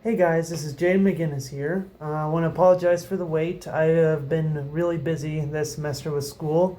Hey guys, this is Jaden McGinnis here. I want to apologize for the wait. I have been really busy this semester with school,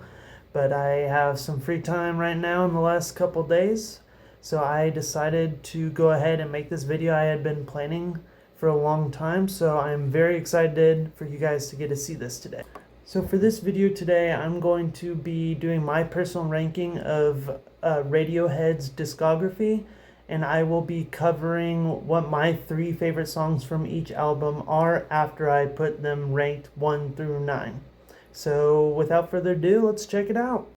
but I have some free time right now in the last couple days. So I decided to go ahead and make this video I had been planning for a long time. So I'm very excited for you guys to get to see this today. So for this video today, I'm going to be doing my personal ranking of Radiohead's discography, and I will be covering what my 3 favorite songs from each album are after I put them ranked 1 through 9. So without further ado, let's check it out.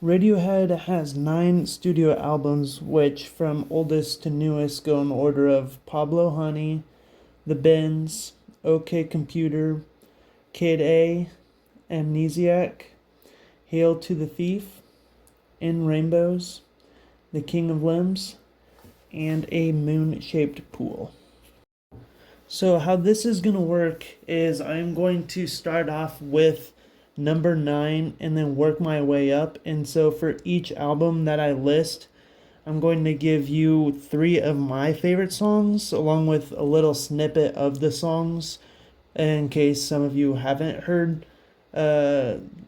Radiohead has 9 studio albums, which from oldest to newest go in the order of Pablo Honey, The Bends, OK Computer, Kid A, Amnesiac, Hail to the Thief, In Rainbows, The King of Limbs, and A Moon-Shaped Pool. So how this is going to work is I'm going to start off with number 9 and then work my way up. And so for each album that I list, I'm going to give you 3 of my favorite songs along with a little snippet of the songs in case some of you haven't heard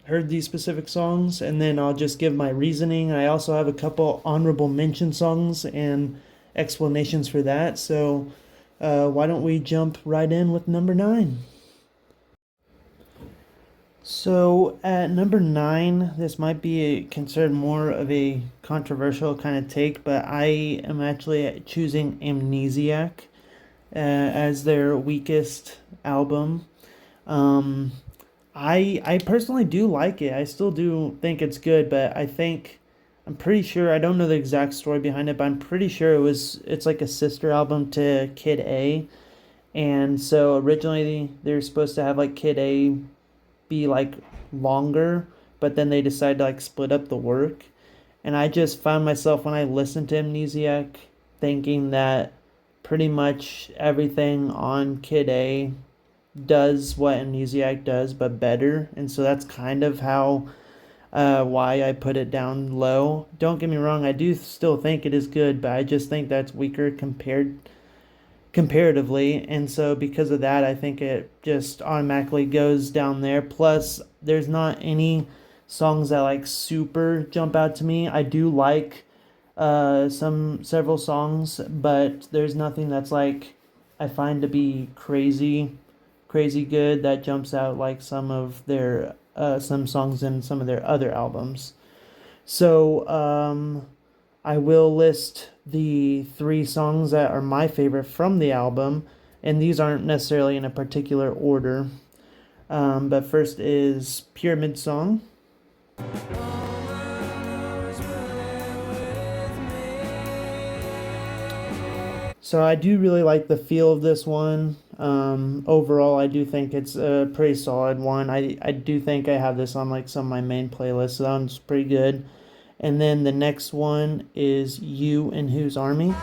these specific songs, and then I'll just give my reasoning. I also have a couple honorable mention songs and explanations for that. So why don't we jump right in with number 9. So at number 9, this might be considered more of a controversial kind of take, but I am actually choosing Amnesiac as their weakest album. I personally do like it. I still do think it's good, but I'm pretty sure, I don't know the exact story behind it, but I'm pretty sure it's like a sister album to Kid A. And so originally they were supposed to have like Kid A be like longer, but then they decided to like split up the work. And I just found myself when I listened to Amnesiac thinking that pretty much everything on Kid A does what Amnesiac does, but better. And so that's kind of how why I put it down low. Don't get me wrong, I do still think it is good, but I just think that's weaker comparatively, and so because of that, I think it just automatically goes down there. Plus, there's not any songs that like super jump out to me. I do like several songs, but there's nothing that's like I find to be crazy good that jumps out like some of their some songs in some of their other albums. So I will list the 3 songs that are my favorite from the album, and these aren't necessarily in a particular order. But first is Pyramid Song. So I do really like the feel of this one. Overall, I do think it's a pretty solid one. I do think I have this on like some of my main playlists, so that one's pretty good. And then the next one is You and Whose Army.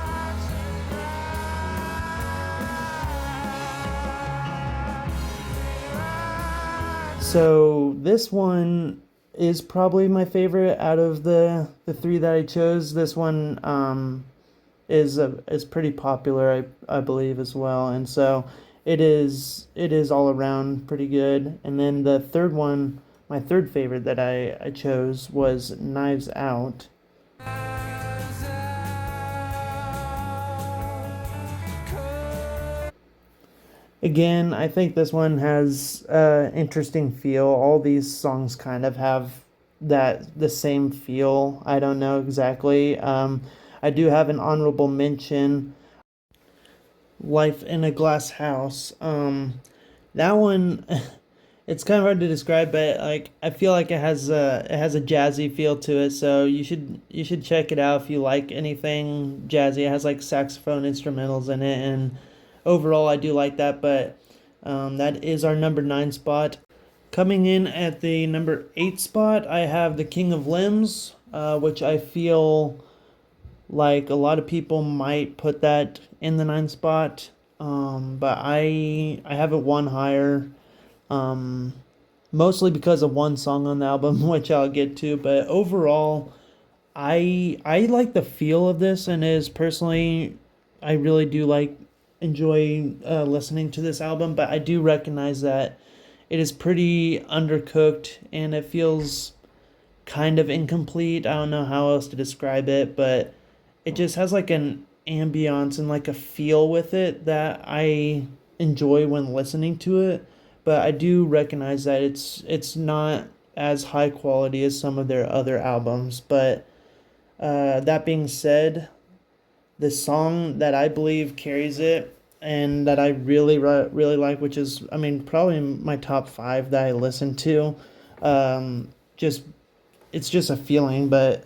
So this one is probably my favorite out of the 3 that I chose. This one is pretty popular, I believe, as well, and so it is all around pretty good. And then the third one, my third favorite that I chose was Knives Out. Again, I think this one has interesting feel. All these songs kind of have the same feel. I don't know exactly. I do have an honorable mention, Life in a Glass House. That one, it's kind of hard to describe, but like I feel like it has a jazzy feel to it. So you should check it out if you like anything jazzy. It has like saxophone instrumentals in it, and overall I do like that. But that is our number 9 spot. Coming in at the number 8 spot, I have The King of Limbs, which I feel like a lot of people might put that in the 9th spot, but I have it one higher, mostly because of one song on the album, which I'll get to. But overall, I like the feel of this, and is personally, I really do like enjoy listening to this album, but I do recognize that it is pretty undercooked and it feels kind of incomplete. I don't know how else to describe it, but it just has like an ambiance and like a feel with it that I enjoy when listening to it. But I do recognize that it's not as high quality as some of their other albums. But that being said, the song that I believe carries it and that I really like, which is, I mean, probably my top five that I listen to, just it's just a feeling, but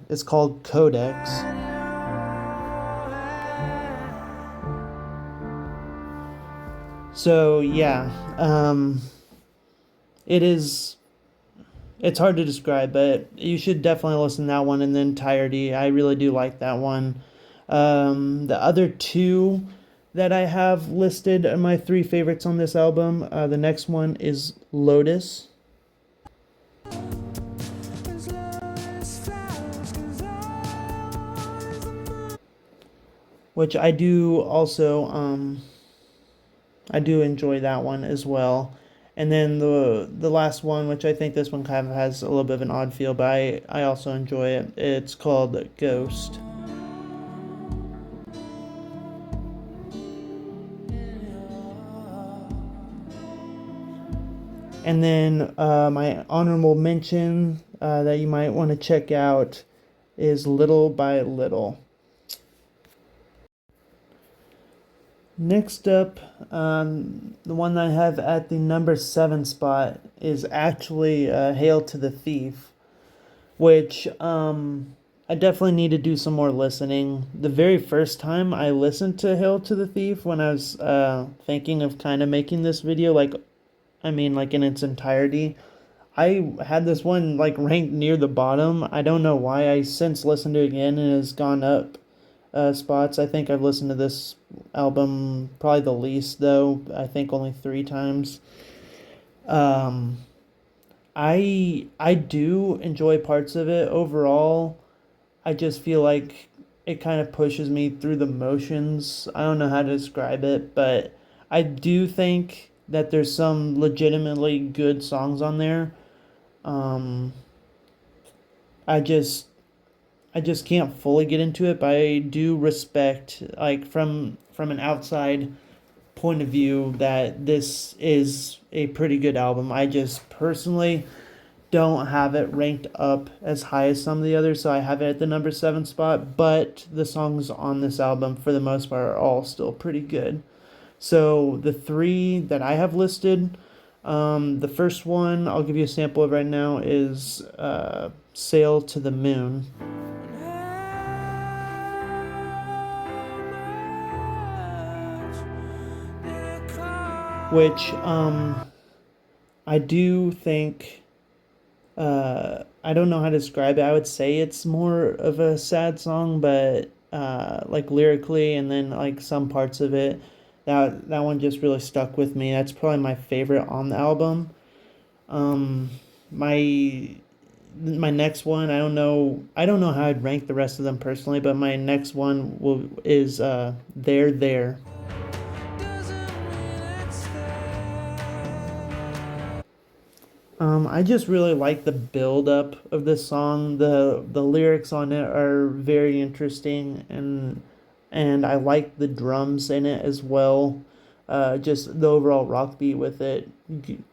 it's called Codex. So yeah, it is. It's hard to describe, but you should definitely listen to that one in the entirety. I really do like that one. The other two that I have listed are my three favorites on this album. The next one is Lotus, which I do also I do enjoy that one as well. And then the last one, which I think this one kind of has a little bit of an odd feel, but I also enjoy it. It's called Ghost. And then my honorable mention that you might want to check out is Little by Little. Next up, the one that I have at the number 7 spot is actually Hail to the Thief, which I definitely need to do some more listening. The very first time I listened to Hail to the Thief, when I was thinking of kind of making this video, like in its entirety, I had this one like ranked near the bottom. I don't know why. I since listened to it again and it has gone up spots. I think I've listened to this album probably the least though. I think only 3 times. Um, I do enjoy parts of it overall. I just feel like it kind of pushes me through the motions. I don't know how to describe it, but I do think that there's some legitimately good songs on there. Um, I just I just can't fully get into it, but I do respect, like from an outside point of view, that this is a pretty good album. I just personally don't have it ranked up as high as some of the others, so I have it at the number 7 spot, but the songs on this album for the most part are all still pretty good. So the three that I have listed, the first one I'll give you a sample of right now is Sail to the Moon, which I do think I don't know how to describe it. I would say it's more of a sad song, but like lyrically, and then like some parts of it, that one just really stuck with me. That's probably my favorite on the album. Um, my my next one, I don't know how I'd rank the rest of them personally, but my next one will is There There. I just really like the build up of this song. The lyrics on it are very interesting, and I like the drums in it as well. Just the overall rock beat with it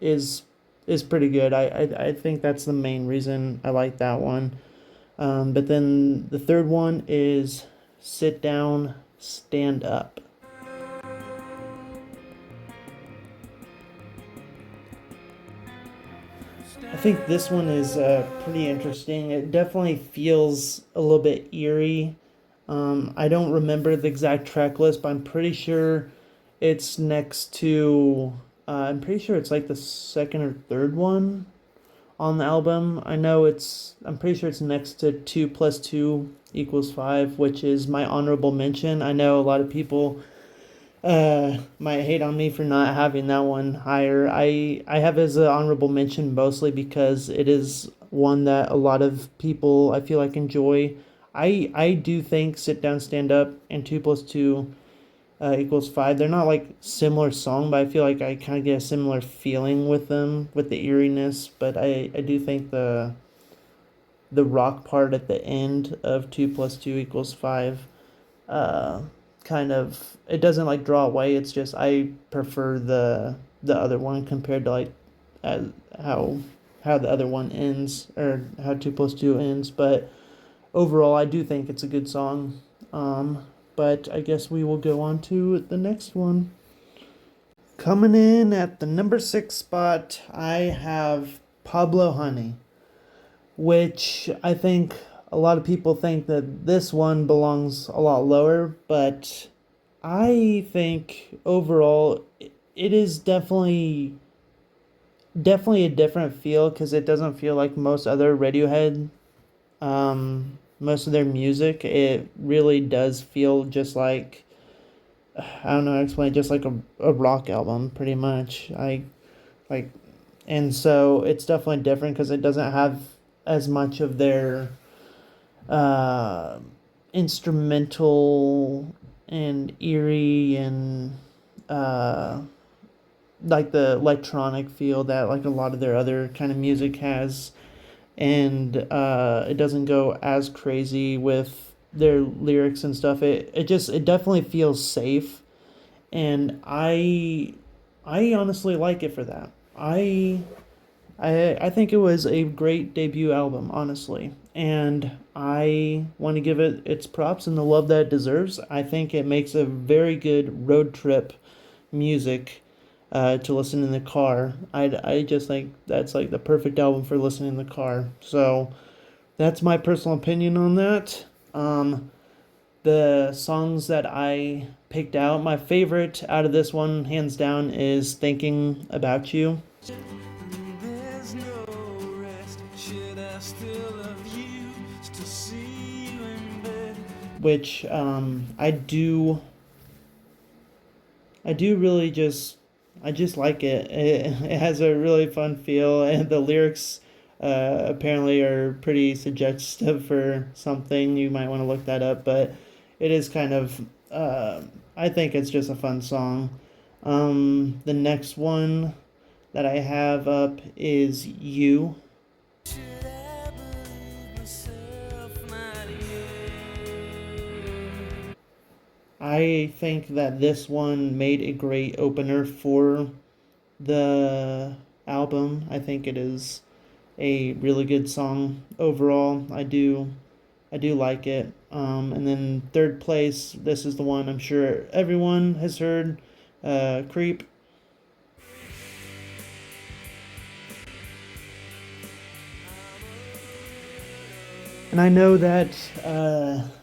is is pretty good. I think that's the main reason I like that one. But then the third one is Sit Down, Stand Up. I think this one is pretty interesting. It definitely feels a little bit eerie. I don't remember the exact track list, but I'm pretty sure it's next to. I'm pretty sure it's like the second or third one on the album. I know it's. I'm pretty sure it's next to 2 + 2 = 5, which is my honorable mention. I know a lot of people might hate on me for not having that one higher. I have as an honorable mention mostly because it is one that a lot of people I feel like enjoy. I do think Sit Down Stand Up and 2 + 2 equals five. They're not like similar song, but I feel like I kind of get a similar feeling with them, with the eeriness. But I do think the rock part at the end of two plus two equals five, uh, kind of, it doesn't like draw away. It's just I prefer the other one compared to like uh, how how the other one ends, or how two plus two ends. But overall, I do think it's a good song. But I guess we will go on to the next one. Coming in at the number six spot, I have Pablo Honey, which I think a lot of people think that this one belongs a lot lower, but I think overall it is definitely a different feel, because it doesn't feel like most other Radiohead, most of their music. It really does feel just like, I don't know how to explain, just like a rock album pretty much. I like, and so it's definitely different because it doesn't have as much of their uh, instrumental and eerie and uh, like the electronic feel that like a lot of their other kind of music has. And it doesn't go as crazy with their lyrics and stuff. It definitely feels safe, and I honestly like it for that. I think it was a great debut album, honestly, and I want to give it its props and the love that it deserves. I think it makes a very good road trip music, to listen in the car. I just think that's like the perfect album for listening in the car. So that's my personal opinion on that. The songs that I picked out, my favorite out of this one, hands down, is Thinking About You, there's no rest. Should I still love you? Still see you in bed. Which I do really just, I just like it. It has a really fun feel, and the lyrics apparently are pretty suggestive for something. You might want to look that up, but it is kind of, I think it's just a fun song. The next one that I have up is You. I think that this one made a great opener for the album. I think it is a really good song overall. I do like it. And then third place, this is the one I'm sure everyone has heard, Creep. And I know that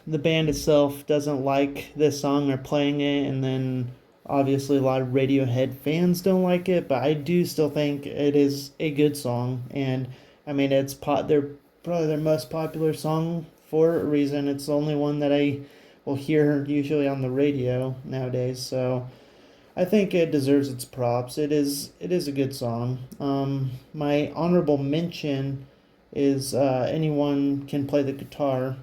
the band itself doesn't like this song or playing it, and then obviously a lot of Radiohead fans don't like it, but I do still think it is a good song. And I mean, they're probably their most popular song for a reason. It's the only one that I will hear usually on the radio nowadays. So I think it deserves its props. It is a good song. My honorable mention is anyone can play the guitar,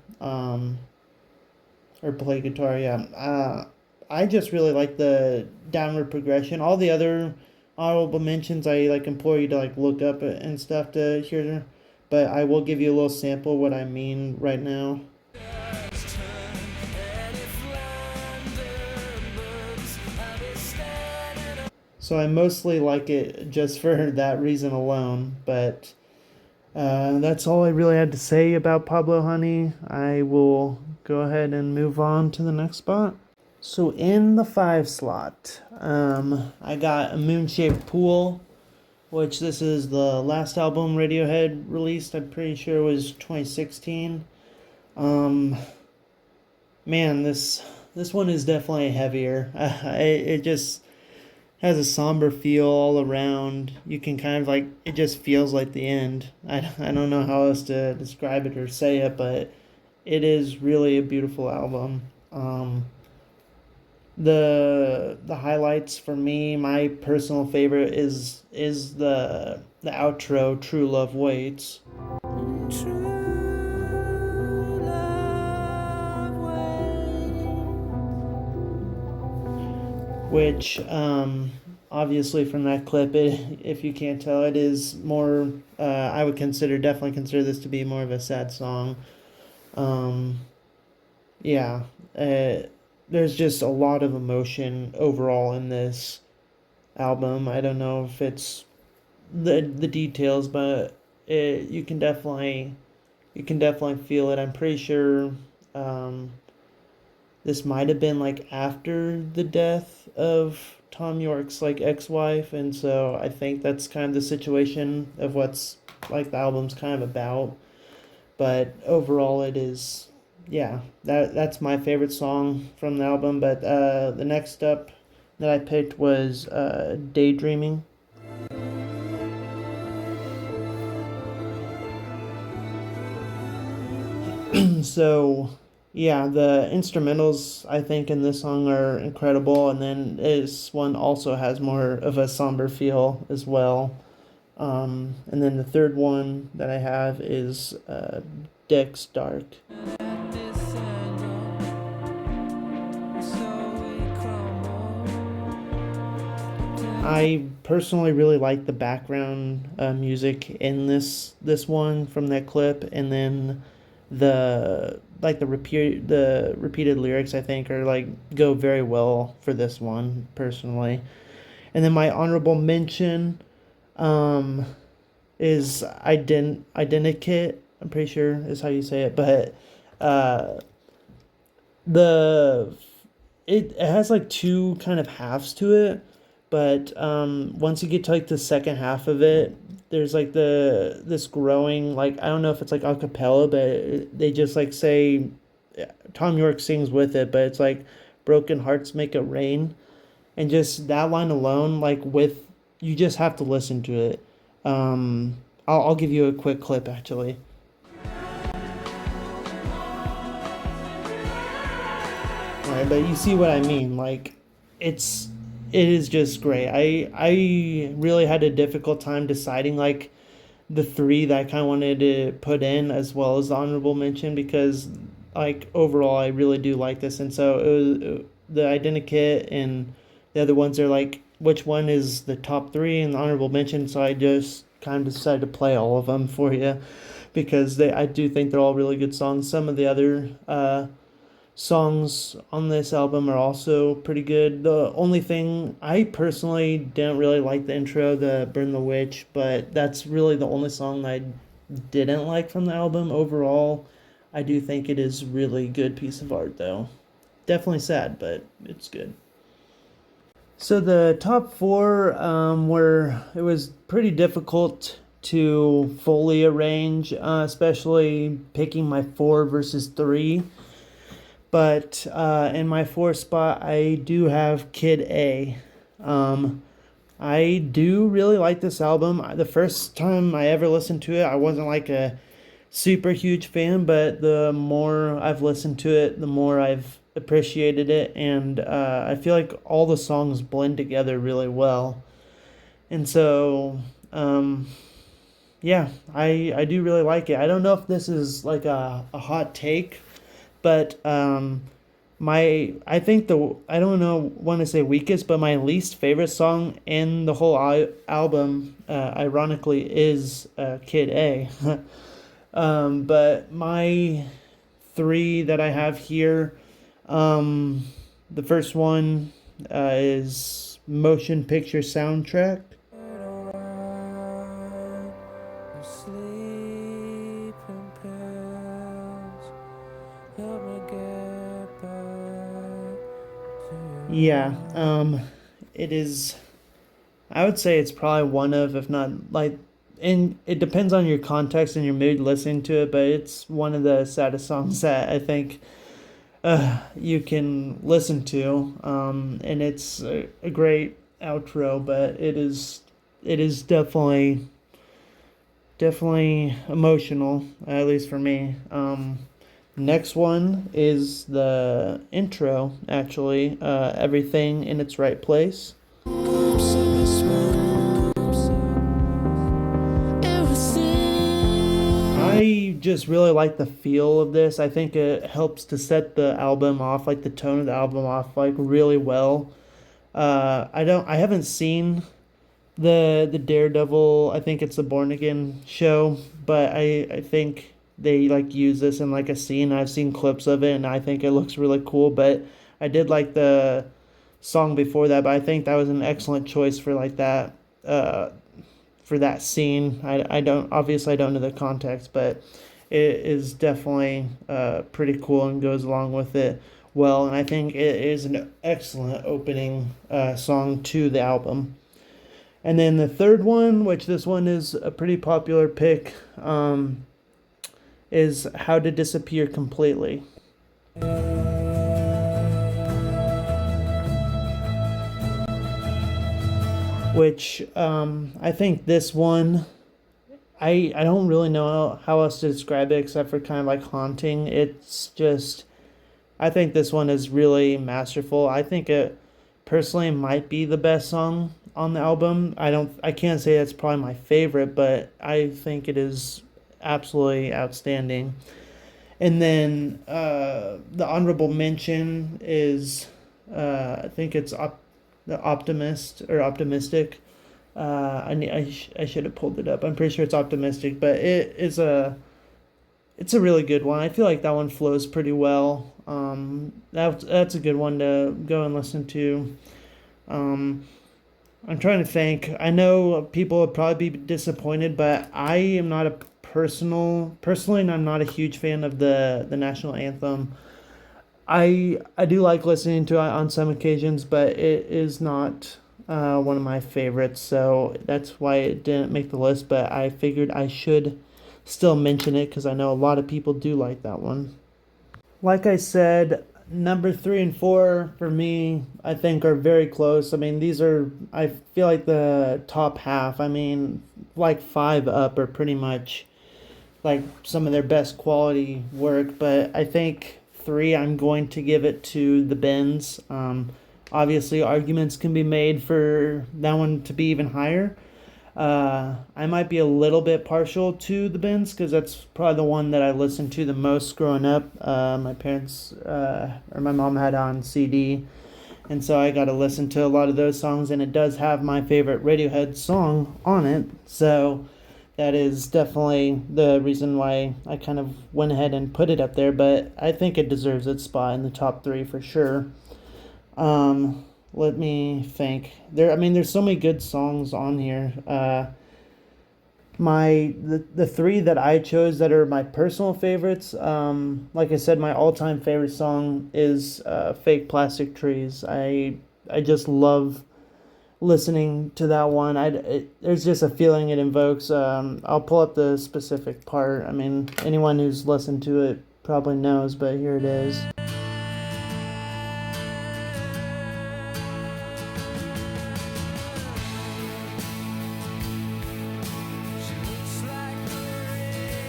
or play guitar. Yeah. I just really like the downward progression. All the other honorable mentions, I like implore you to like look up and stuff to hear, but I will give you a little sample of what I mean right now. So I mostly like it just for that reason alone, but that's all I really had to say about Pablo Honey. I will go ahead and move on to the next spot. So in the five slot, I got a Moon-Shaped Pool, which this is the last album Radiohead released. I'm pretty sure it was 2016. Um, Man, this one is definitely heavier. It just has a somber feel all around. You can kind of like, it just feels like the end. I don't know how else to describe it or say it, but it is really a beautiful album. The highlights for me, my personal favorite is the outro, True Love Waits. which obviously from that clip, if you can't tell, it is more. I would definitely consider this to be more of a sad song. Um, yeah, uh, there's just a lot of emotion overall in this album. I don't know if it's the details, but you can definitely feel it. I'm pretty sure um, this might have been like after the death of Tom York's like ex-wife, and so I think that's kind of the situation of what's like the album's kind of about. But overall, it is, yeah, that's my favorite song from the album. But the next up that I picked was Daydreaming. So yeah, the instrumentals I think in this song are incredible, and then this one also has more of a somber feel as well. And then the third one that I have is Dick's Dark. I personally really like the background music in this one from that clip, and then the repeated lyrics I think are like go very well for this one personally. And then my honorable mention um, is Identikit. I'm pretty sure is how you say it, but uh, the it has like two kind of halves to it, but once you get to like the second half of it, there's like this growing, like I don't know if it's like a cappella, but they just like say Tom York sings with it, but it's like broken hearts make it rain, and just that line alone, like with you just have to listen to it. I'll give you a quick clip actually. Right, but you see what I mean. Like, it's it is just great. I really had a difficult time deciding like the three that I kind of wanted to put in as well as the honorable mention because like overall I really do like this, and so the Identikit and the other ones are like which one is the top three and the honorable mention. So I just kind of decided to play all of them for you because they I do think they're all really good songs. Some of the other songs on this album are also pretty good. The only thing I personally didn't really like the intro, the Burn the Witch, but that's really the only song I didn't like from the album. Overall, I do think it is really good piece of art though. Definitely sad, but it's good. So the top four were it was pretty difficult to fully arrange, especially picking my four versus three. But in my fourth spot, I do have Kid A. Um, I do really like this album. The first time I ever listened to it, I wasn't like a super huge fan, but the more I've listened to it, the more I've appreciated it, and I feel like all the songs blend together really well. And so, um, yeah, I do really like it. I don't know if this is like a hot take, but my I think the I don't know want to say weakest, but my least favorite song in the whole album, ironically, is Kid A. But my three that I have here, um, the first one is motion picture soundtrack. Yeah, it is. I would say it's probably one of, if not like, and it depends on your context and your mood listening to it, but it's one of the saddest songs that I think you can listen to. And it's a great outro, but it is definitely emotional, at least for me. Next one is the intro, actually, Everything in Its Right Place. I just really like the feel of this. I think it helps to set the album off, like the tone of the album off, like really well. I haven't seen the Daredevil. I think it's the Born Again show, but I think they like use this in like a scene. I've seen clips of it, and I think it looks really cool. But I did like the song before that, but I think that was an excellent choice for like that uh for that scene. I don't obviously I don't know the context, but it is definitely pretty cool and goes along with it well. And I think it is an excellent opening song to the album. And then the third one, which this one is a pretty popular pick, is How to Disappear Completely. Which I think this one, I don't really know how else to describe it except for kind of like haunting. It's just, I think this one is really masterful. I think it personally might be the best song on the album. I can't say it's probably my favorite, but I think it is absolutely outstanding. And then the honorable mention is I think it's the Optimist or Optimistic. I should have pulled it up. I'm pretty sure it's Optimistic, but it's a really good one. I feel like that one flows pretty well. That's a good one to go and listen to. Um, I'm trying to think. I know people would probably be disappointed, but I am not a personally, I'm not a huge fan of the national anthem. I do like listening to it on some occasions, but it is not one of my favorites, so that's why it didn't make the list. But I figured I should still mention it because I know a lot of people do like that one. Like I said, number three and four for me, I think are very close. I mean, these are, I feel like the top half. I mean, like five up are pretty much like some of their best quality work, but I think three, I'm going to give it to the Bends. Obviously, arguments can be made for that one to be even higher. I might be a little bit partial to the Bends because that's probably the one that I listened to the most growing up. My parents or my mom had on CD, and so I got to listen to a lot of those songs, and it does have my favorite Radiohead song on it. So that is definitely the reason why I kind of went ahead and put it up there, but I think it deserves its spot in the top three for sure. Let me think. I mean, there's so many good songs on here. The three that I chose that are my personal favorites. Like I said, my all time favorite song is "Fake Plastic Trees." I just love listening to that one. There's just a feeling it invokes. I'll pull up the specific part. I mean, anyone who's listened to it probably knows, but here it is.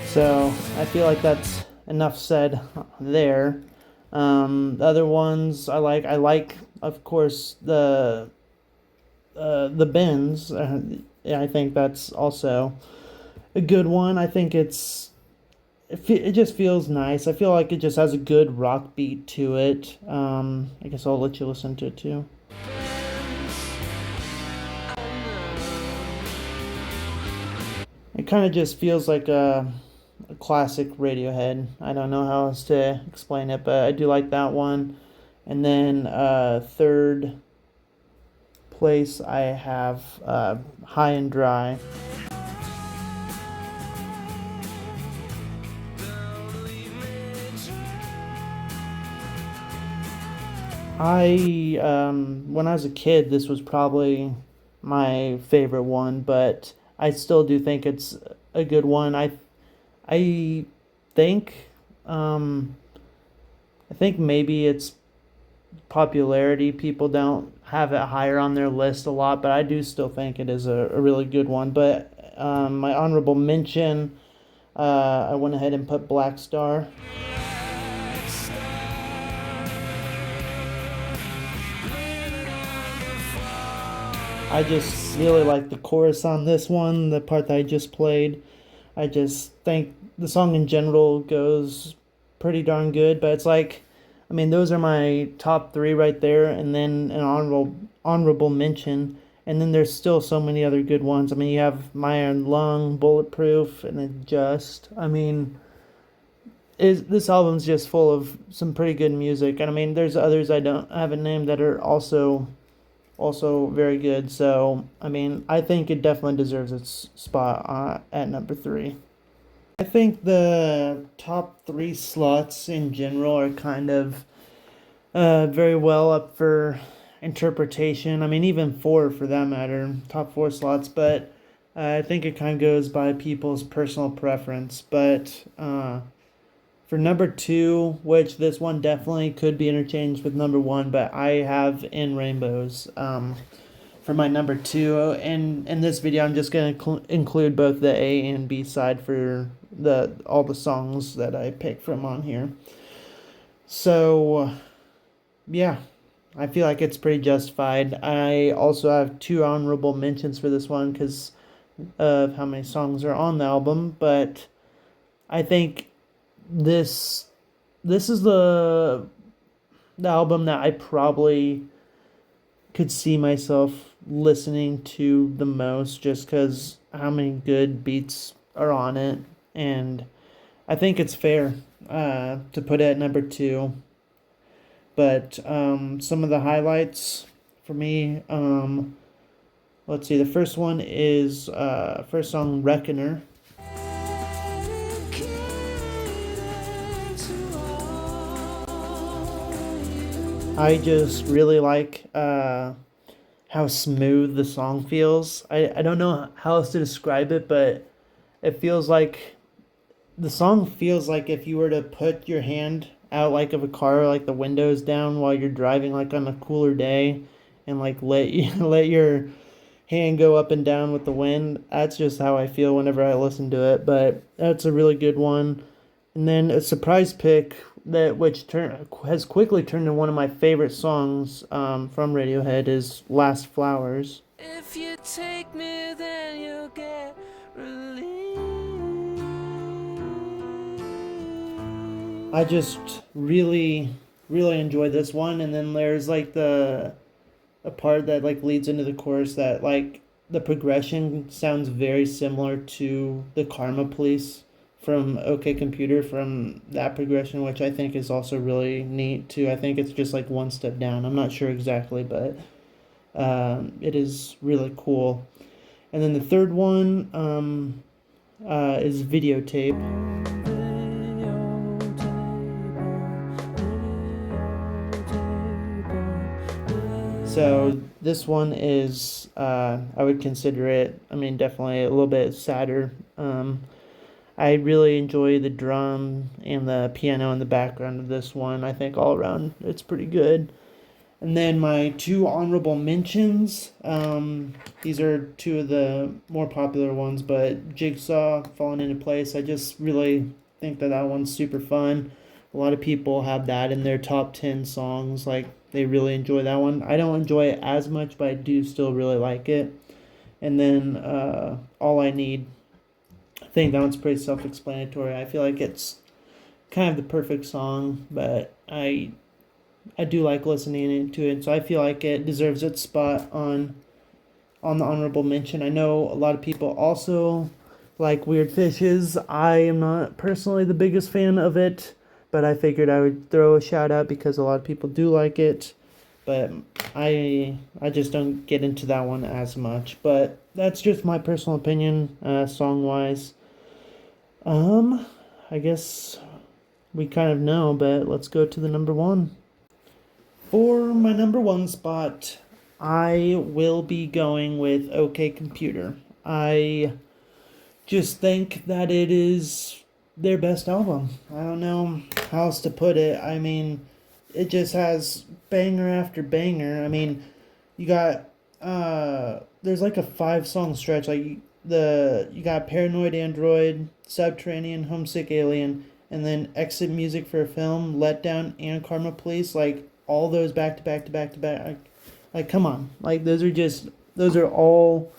So I feel like that's enough said there. The other ones I like, of course, the Bends. Yeah, I think that's also a good one. I think it just feels nice. I feel like it just has a good rock beat to it. I guess I'll let you listen to it too. It kind of just feels like a classic Radiohead. I don't know how else to explain it, but I do like that one. And then third place I have High and Dry. When I was a kid, this was probably my favorite one, but I still do think it's a good one. I think um, I think maybe it's popularity. People don't have it higher on their list a lot, but I do still think it is a really good one. But my honorable mention, I went ahead and put Black Star. I just really like the chorus on this one, the part that I just played. I just think the song in general goes pretty darn good, but it's like, I mean, those are my top three right there, and then an honorable honorable mention. And then there's still so many other good ones. I mean, you have My Iron Lung, Bulletproof, and then Just. I mean, this album's just full of some pretty good music. And I mean, there's others I haven't named that are also very good. So I mean, I think it definitely deserves its spot at number 3. I think the top 3 slots in general are kind of very well up for interpretation. I mean, even 4 for that matter, top 4 slots. But I think it kind of goes by people's personal preference. But for number 2, which this one definitely could be interchanged with number 1, but I have In Rainbows for my number 2. And in this video, I'm just going to include both the A and B side for all the songs that I picked from on here. So, yeah, I feel like it's pretty justified. I also have 2 honorable mentions for this one because of how many songs are on the album, but I think this is the album that I probably could see myself listening to the most, just because how many good beats are on it, and I think it's fair to put it at number 2. But some of the highlights for me, let's see, the first one is first song, Reckoner. I just really like how smooth the song feels. I don't know how else to describe it, but it feels like the song feels like if you were to put your hand out like of a car, like the windows down while you're driving, like on a cooler day, and like let your hand go up and down with the wind. That's just how I feel whenever I listen to it. But that's a really good one. And then a surprise pick which has quickly turned into one of my favorite songs from Radiohead is Last Flowers. If you take me, then you'll get relief. I just really enjoy this one. And then there's like a part that like leads into the chorus that like the progression sounds very similar to the Karma Police from OK Computer, from that progression, which I think is also really neat too. I think it's just like one step down. I'm not sure exactly, but it is really cool. And then the third one is Videotape. So this one is, I would consider it, I mean, definitely a little bit sadder. I really enjoy the drum and the piano in the background of this one. I think all around it's pretty good. And then my 2 honorable mentions. These are 2 of the more popular ones, but Jigsaw, Falling Into Place. I just really think that one's super fun. A lot of people have that in their top 10 songs. Like, they really enjoy that one. I don't enjoy it as much, but I do still really like it. And then All I Need. I think that one's pretty self-explanatory. I feel like it's kind of the perfect song, but I do like listening to it, so I feel like it deserves its spot on the honorable mention. I know a lot of people also like Weird Fishes. I am not personally the biggest fan of it, but I figured I would throw a shout out because a lot of people do like it. But I just don't get into that one as much. But that's just my personal opinion, song wise. I guess we kind of know, but let's go to the number 1. For my number 1 spot, I will be going with OK Computer. I just think that it is their best album. I don't know how else to put it. I mean, it just has banger after banger. I mean, you got there's like a 5-song stretch. Like you got Paranoid Android, Subterranean, Homesick Alien, and then Exit Music for a Film, Letdown, and Karma Police. Like all those back to back to back to back. Like come on. Like those are all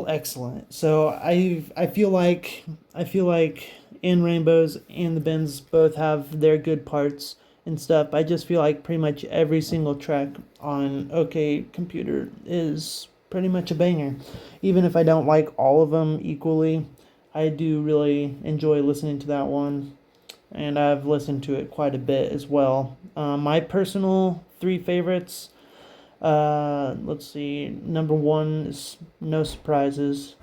excellent. So I feel like In Rainbows and The Bends both have their good parts, and stuff. I just feel like pretty much every single track on OK Computer is pretty much a banger. Even if I don't like all of them equally, I do really enjoy listening to that one, and I've listened to it quite a bit as well. My personal three favorites, let's see, number one is No Surprises.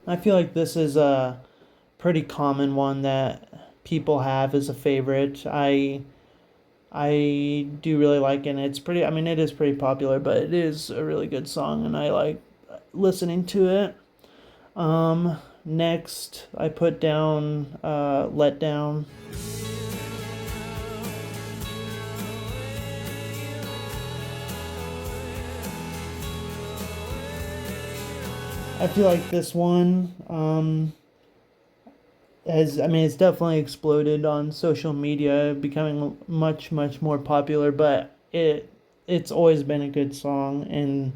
I feel like this is a pretty common one that people have as a favorite. I do really like it. And it's pretty. I mean, it is pretty popular, but it is a really good song, and I like listening to it. Next, I put down "Let Down." I feel like this one has, I mean, it's definitely exploded on social media, becoming much more popular, but it's always been a good song, and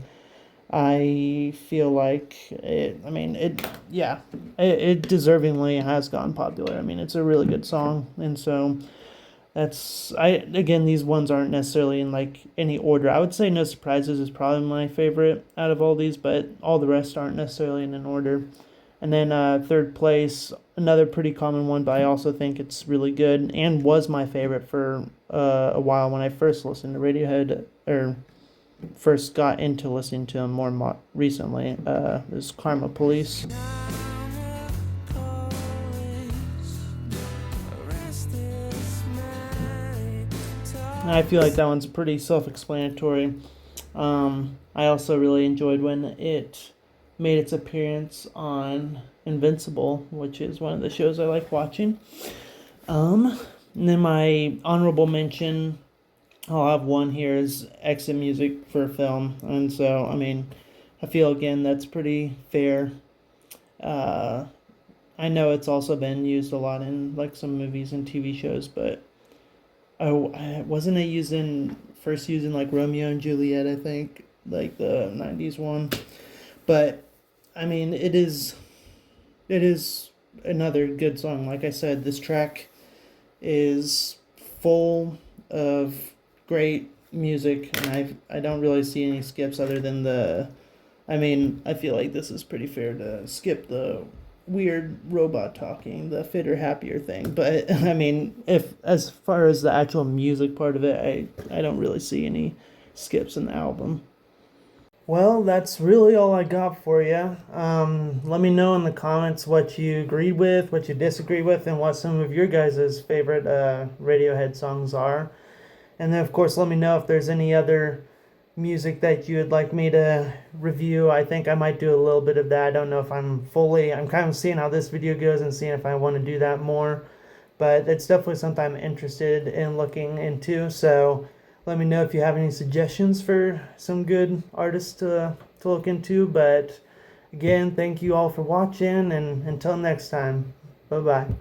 I feel like it, I mean, yeah, it deservingly has gone popular. I mean, it's a really good song, and so again, these ones aren't necessarily in like any order. I would say No Surprises is probably my favorite out of all these, but all the rest aren't necessarily in an order. And then third place, another pretty common one, but I also think it's really good and was my favorite for a while when I first listened to Radiohead, or first got into listening to them more recently. Is Karma Police. I feel like that one's pretty self-explanatory. I also really enjoyed when it made its appearance on Invincible, which is one of the shows I like watching. And then my honorable mention, I'll have one here, is exit music for a film. And so, I mean, I feel again that's pretty fair. I know it's also been used a lot in like some movies and TV shows, but wasn't it first used in like Romeo and Juliet, I think, like the 90s one. But I mean, it is another good song. Like I said, this track is full of great music, and I don't really see any skips other than I mean, I feel like this is pretty fair to skip the weird robot talking, the fitter happier thing. But I mean, if as far as the actual music part of it, I don't really see any skips in the album. Well, that's really all I got for you. Let me know in the comments what you agree with, what you disagree with, and what some of your guys' favorite Radiohead songs are. And then, of course, let me know if there's any other music that you would like me to review. I think I might do a little bit of that. I don't know if I'm kind of seeing how this video goes and seeing if I want to do that more. But it's definitely something I'm interested in looking into. So let me know if you have any suggestions for some good artists to look into. But again, thank you all for watching, and until next time, bye-bye.